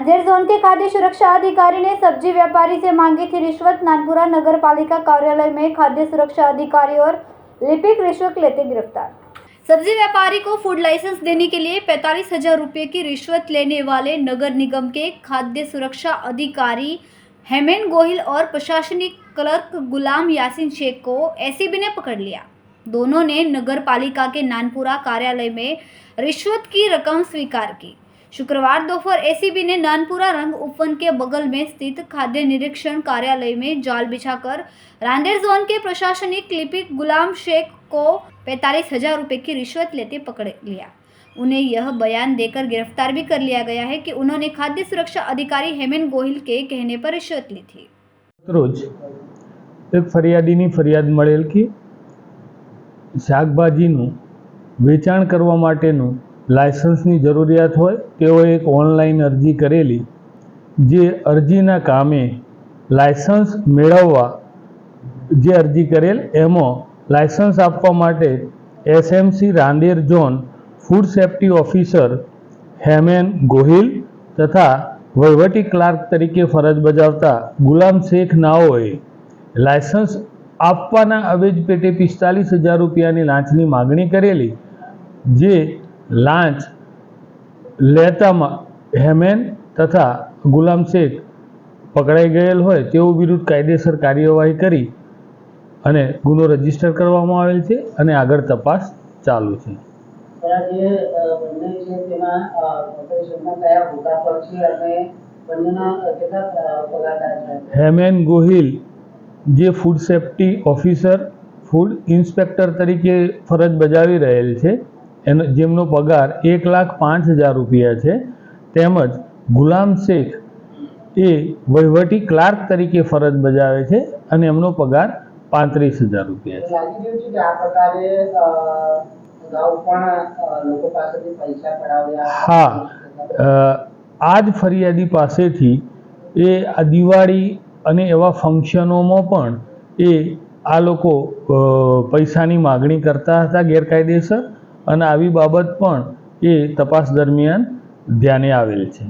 Rander zone के खाद्य सुरक्षा अधिकारी ने सब्जी व्यापारी से मांगी थी रिश्वत। नानपुरा नगर पालिका कार्यालय में खाद्य सुरक्षा अधिकारी और लिपिक रिश्वत लेते गिरफ्तार। सब्जी व्यापारी को फूड लाइसेंस देने के लिए 45,000 रुपये की रिश्वत लेने वाले नगर निगम के खाद्य सुरक्षा अधिकारी हेमन गोहिल और प्रशासनिक क्लर्क गुलाम यासीन शेख को एसीबी ने पकड़ लिया। दोनों ने नगर पालिका के नानपुरा कार्यालय में रिश्वत की रकम स्वीकार की। शुक्रवार दोपहर एसीबी ने नानपुरा रंग उपवन के बगल में स्थित खाद्य निरीक्षण कार्यालय में जाल बिछाकर रांदेर जोन के प्रशासनिक लिपिक गुलाम शेख को 45,000 रुपये की रिश्वत लेते पकड़ लिया। उन्हें यह बयान देकर गिरफ्तार भी कर लिया गया है कि उन्होंने खाद्य सुरक्षा अधिकारी हेमन गोहिल के कहने पर रिश्वत ली थी। रोज एक फरियादीनी फरियाद મળેલ કે શાકભાજીનું વેચાણ કરવા માટેનું લાયસન્સની જરૂરિયાત હોય તેઓએ એક ઓનલાઈન અરજી કરેલી, જે અરજીના કામે લાયસન્સ મેળવવા જે અરજી કરેલ એમાં લાયસન્સ આપવા માટે SMC Rander zone food safety officer Heman Gohil તથા વહીવટી ક્લાર્ક તરીકે ફરજ બજાવતા ગુલામ શેખ નાઓએ લાયસન્સ આપવાના અવેજ પેટે 45,000 રૂપિયાની લાંચની માગણી કરેલી, જે લાંચ લેતામાં હેમન તથા ગુલામ શેખ પકડાઈ ગયેલ હોય તેઓ વિરુદ્ધ કાયદેસર કાર્યવાહી કરી અને ગુનો રજીસ્ટર કરવામાં આવેલ છે અને આગળ તપાસ ચાલુ છે। હેમન ગોહિલ જે food safety officer food inspector તરીકે ફરજ બજાવી રહેલ છે, જેમનો પગાર 1,05,000 રૂપિયા છે, તેમજ ગુલામ શેખ એ વહીવટી ક્લાર્ક તરીકે ફરજ બજાવે છે અને એમનો પગાર 35,000 રૂપિયા છે। હા, આ જ ફરિયાદી પાસેથી એ આ દિવાળી અને એવા ફંક્શનોમાં પણ એ આ લોકો પૈસાની માગણી કરતા હતા ગેરકાયદેસર, અને આવી બાબત પણ એ તપાસ દરમિયાન ધ્યાને આવેલ છે।